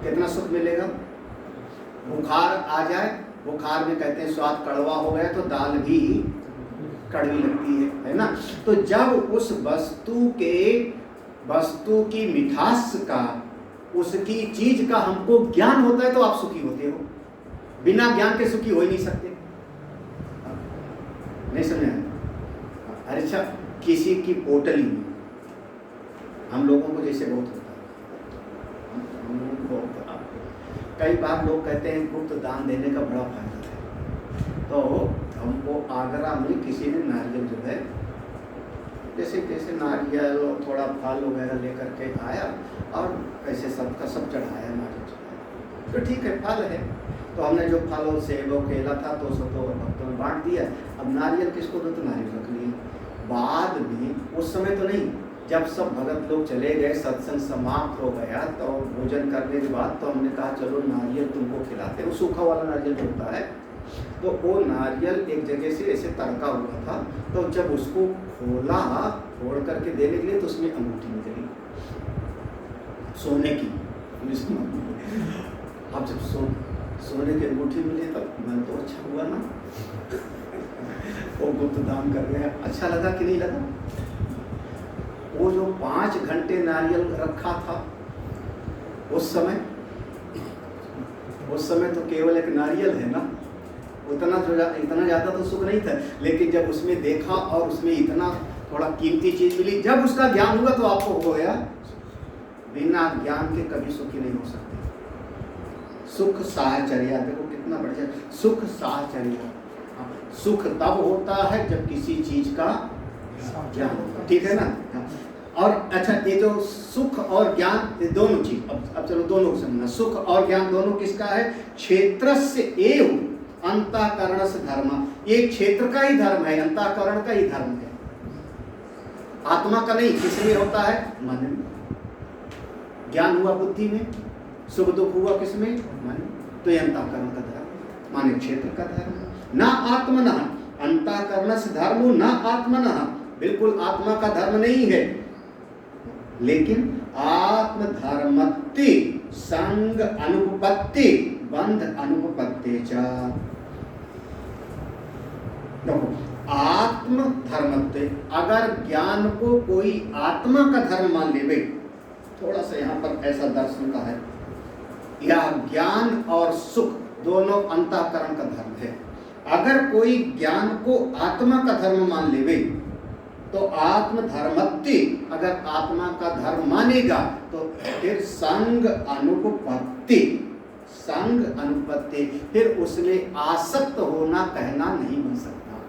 कितना सुख मिलेगा? बुखार आ जाए, बुखार में कहते हैं स्वाद कड़वा हो गया तो दाल भी कड़वी लगती है ना। तो जब उस वस्तु की मिठास का, उसकी चीज का हमको ज्ञान होता है तो आप सुखी होते हो। बिना ज्ञान के सुखी हो ही नहीं सकते। नहीं समझा? अच्छा, किसी की पोटली में हम लोगों को जैसे बहुत होता है, हम लोगों को बहुत, कई बार लोग कहते हैं गुप्त दान देने का बड़ा फायदा है। तो हमको आगरा में किसी ने नारियल जो है, जैसे नारियल थोड़ा फल वगैरह लेकर के आया और ऐसे सबका सब चढ़ाया नारियल चढ़ाया। तो ठीक है, फल है, तो हमने जो फल और सेब और केला था तो सब तो भक्तों में बांट दिया। अब नारियल किसको दो? तो नारियल रख लिए। बाद में उस समय तो नहीं, जब सब भगत लोग चले गए, सत्संग समाप्त हो गया, तो भोजन करने के बाद तो हमने कहा चलो नारियल तुमको खिलाते हैं। वो सूखा वाला नारियल जो होता है, तो वो नारियल एक जगह से ऐसे तड़का हुआ था, तो जब उसको खोला, फोड़ करके देने के लिए, तो उसमें अंगूठी निकली सोने की। अब जब सोने की अंगूठी मिली तब मन तो अच्छा हुआ ना। वो गुप्त दान कर रहे हैं, अच्छा लगा कि नहीं लगा? वो जो 5 घंटे नारियल रखा था उस समय तो केवल एक नारियल है ना, इतना ज़्यादा तो सुख नहीं था। लेकिन जब उसमें देखा और उसमें इतना थोड़ा कीमती चीज़ मिली, जब उसका ज्ञान हुआ तो आपको हो गया। बिना ज्ञान के कभी सुखी नहीं हो सकते। सुख साहचर्या, देखो कितना बढ़िया, सुख साहचर्या। सुख तब होता है जब किसी चीज का ज्ञान होता है, ठीक है ना। और अच्छा, ये जो सुख और ज्ञान, ये दोनों चीज, अब चलो दोनों को समझना। सुख और ज्ञान दोनों किसका है? क्षेत्रस्य एव अंतःकरणस्य धर्म। ये क्षेत्र का ही धर्म है, अंतःकरण का ही धर्म है, आत्मा का नहीं। किसमें होता है? मन में। ज्ञान हुआ बुद्धि में, सुख दुख हुआ किसमें? मन। तो ये अंतःकरण का धर्म माने क्षेत्र का धर्म। ना आत्मनः अंतःकरणस्य धर्मो न आत्मनः, बिल्कुल आत्मा का धर्म नहीं है। लेकिन आत्मधर्मत्ति संग अनुपपत्ति बंध अनुपपत्ति च। देखो, आत्म धर्मत्ति, अगर ज्ञान को कोई आत्मा का धर्म मान लेवे, थोड़ा सा यहाँ पर ऐसा दर्शन का है, या ज्ञान और सुख दोनों अंतःकरण का धर्म है। अगर कोई ज्ञान को आत्मा का धर्म मान लेवे तो आत्मधर्मत्ति, अगर आत्मा का धर्म मानेगा तो फिर संग अनुपपत्ति, फिर उसमें आसक्त होना कहना नहीं बन सकता।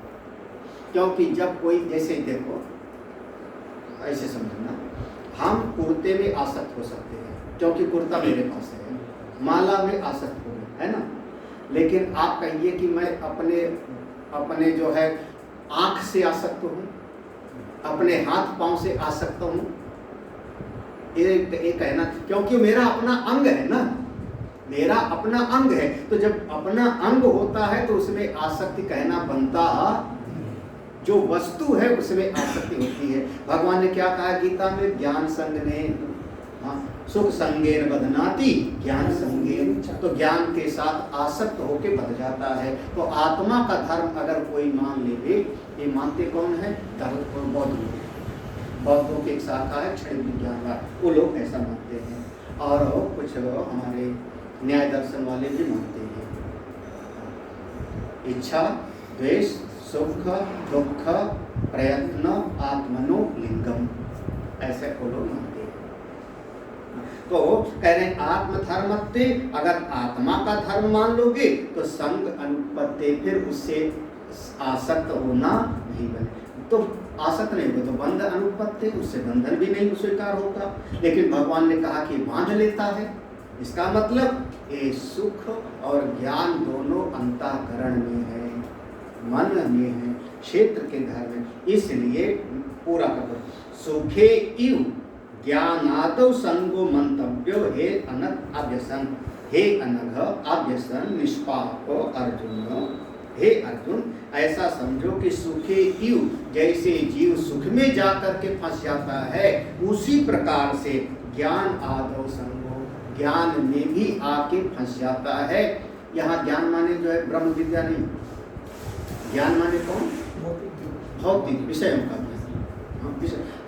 क्योंकि जब कोई, जैसे देखो ऐसे समझना, हम कुर्ते में आसक्त हो सकते हैं क्योंकि कुर्ता मेरे पास है, माला में आसक्त हो गए, है ना। लेकिन आप कहिए कि मैं अपने जो है आँख से आसक्त हूँ, अपने हाथ पांव से आसक्त हूँ, ये कहना, क्योंकि मेरा अपना अंग है ना, मेरा अपना अंग है। तो जब अपना अंग होता है तो उसमें आसक्ति कहना बनता, जो वस्तु है उसमें आसक्ति होती है। भगवान ने क्या कहा गीता में? ज्ञान संग ने सुख संगेन बदनाति ज्ञान संगेन, तो ज्ञान के साथ आसक्त होके बद जाता है। तो आत्मा का धर्म अगर कोई मान ले, ये मानते कौन है? बौद्ध लोग। बौद्धों की एक शाखा है क्षण विज्ञान, वो लोग ऐसा मानते हैं, और कुछ हमारे न्याय दर्शन वाले भी मानते हैं। इच्छा, द्वेष, सुख, दुख, प्रयत्न, आत्मनो लिंगम, ऐसे वो लोग मानते हैं। तो कह रहे हैं आत्मधर्मत्ते, अगर आत्मा का धर्म मान लोगे तो संग अनुपत्ति, फिर उससे आसक्त होना नहीं बने। तो आसक्त नहीं होगा तो बंध अनुपत्ति, उससे बंधन भी नहीं स्वीकार होगा। लेकिन भगवान ने कहा कि बांध लेता है, इसका मतलब ये सुख और ज्ञान दोनों अंतःकरण में है, मन में है, क्षेत्र के घर में। इसलिए पूरा करो, सुखे इव ज्ञानादौ संगो मंतव्यो हे अनग अभ्यसन, हे अनघ अभ्यसन निष्पाप अर्जुन, हे अर्जुन ऐसा समझो कि सुखे इव, जैसे जीव सुख में जाकर के फंस जाता है, उसी प्रकार से ज्ञान आदौ संगो, ज्ञान में भी आके फंस जाता है। यहाँ ज्ञान माने जो है ब्रह्म विद्या नहीं, ज्ञान माने कौन? भौतिक विषयों का ज्ञान।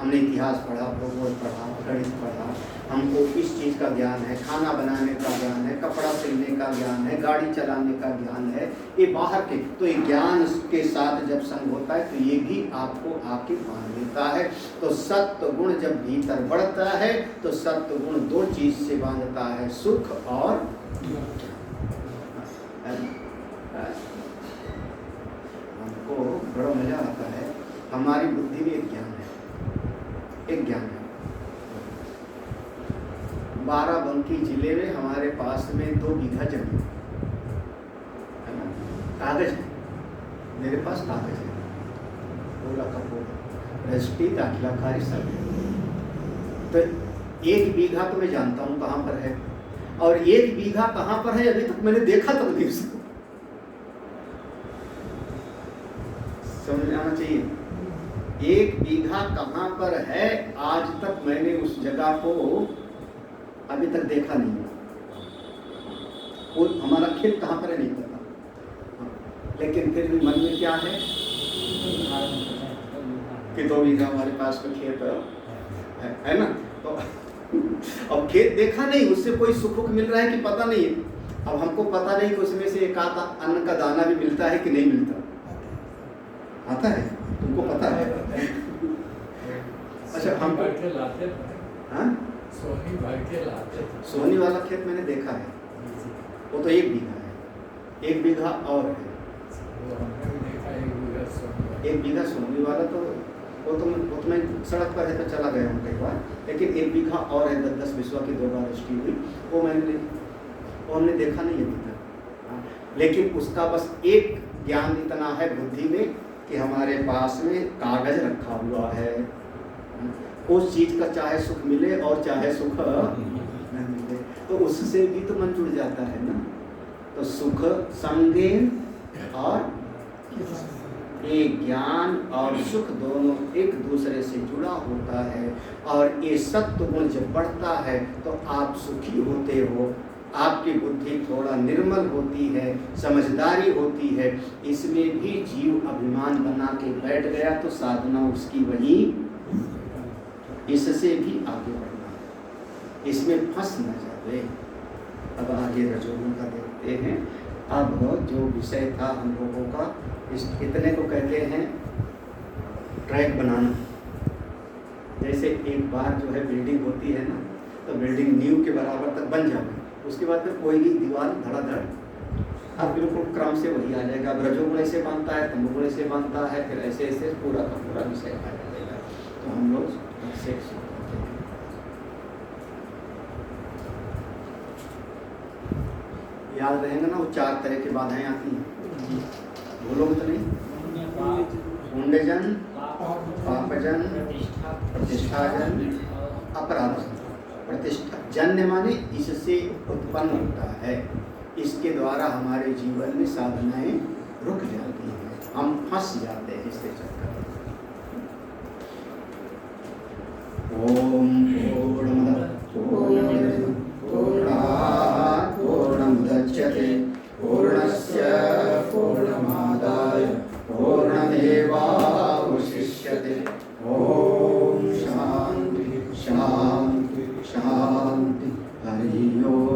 हमने इतिहास पढ़ा, भूगोल पढ़ा, गणित पढ़ा, हमको इस चीज़ का ज्ञान है, खाना बनाने का ज्ञान है, कपड़ा सिलने का ज्ञान है, गाड़ी चलाने का ज्ञान है, ये बाहर के। तो ये ज्ञान के साथ जब संग होता है तो ये भी आपको आके बांध लेता है। तो सत्व गुण जब भीतर बढ़ता है तो सत्व गुण दो चीज से बांधता है, सुख और हमको बड़ा मजा आता है। हमारी बुद्धि में एक ज्ञान है, एक ज्ञान है। बाराबंकी जिले में हमारे पास में 2 बीघा जमीन है ना, कागज है, मेरे पास कागज है, पूरा का पूरा रजिस्ट्री दाखिलाकारी सब है। तो 1 बीघा तो मैं जानता हूँ कहाँ पर है, और 1 बीघा कहाँ पर है अभी तक मैंने देखा तक नहीं उसको। समझ में आना चाहिए, 1 बीघा कहाँ पर है आज तक मैंने उस जगह को अभी तक देखा नहीं है। वो हमारा खेत कहाँ पर है नहीं पता, लेकिन फिर भी मन में क्या है कि 2 बीघा हमारे पास में खेत है ना। तो अब खेत देखा नहीं, उससे कोई सुख मिल रहा है कि पता नहीं है। अब हमको पता नहीं कि उसमें से एक आधा अन्न का दाना भी मिलता है कि नहीं मिलता, आता है, तुमको पता है? अच्छा, हम लाते हाँ सोनी भर के लाते। सोनी वाला खेत मैंने देखा है, वो तो 1 बीघा है, 1 बीघा और है। 1 बीघा सोनी वाला तो वो तो मैं सड़क पर है तो चला गया हूँ कई बार, लेकिन 1 बीघा और है 10-10 बिस्वा की 2 बार रजिस्ट्री हुई, वो हमने देखा नहीं अभी तक। लेकिन उसका बस एक ज्ञान इतना है बुद्धि में कि हमारे पास में कागज रखा हुआ है, उस चीज का चाहे सुख मिले और चाहे सुख न मिले, तो उससे भी तो मन जुड़ जाता है ना। तो सुख संगेन और ये ज्ञान और सुख दोनों एक दूसरे से जुड़ा होता है, और ये सत्व गुण जब बढ़ता है तो आप सुखी होते हो, आपकी बुद्धि थोड़ा निर्मल होती है, समझदारी होती है। इसमें भी जीव अभिमान बना के बैठ गया तो साधना उसकी वही, इससे भी आगे बढ़ना है, इसमें फंस न जाए। अब आगे रजोगुण का देखते हैं। अब जो विषय था हम लोगों का, इतने को कहते हैं ट्रैक बनाना। जैसे एक बार जो है बिल्डिंग होती है ना, तो बिल्डिंग नींव के बराबर तक बन जाए, उसके बाद में कोई भी दीवार धड़ाधड़ अब बिल्कुल क्रम से वही आ जाएगा। अब रजोगुण ऐसे बांधता है, तमोगुण ऐसे बांधता है, फिर ऐसे ऐसे पूरा का पूरा विषय आ जाएगा। तो हम लोग ऐसे याद रहेंगे ना, वो 4 तरह की बाधाएं आती हैं, बोलोगे तो नहीं? पुण्यजन, पापजन, प्रतिष्ठाजन, अपराधजन। प्रतिष्ठा जन्य माने इससे उत्पन्न होता है, इसके द्वारा हमारे जीवन में साधनाएं रुक जाती हैं, हम फंस जाते हैं इसके चक्कर में। ओम पूर्णमदः पूर्णमिदं पूर्णात् पूर्णमुदच्यते पूर्णस्य पूर्णमादाय पूर्णमेवावशिष्यते। ओम शांति शांति शांति। हरि ओम।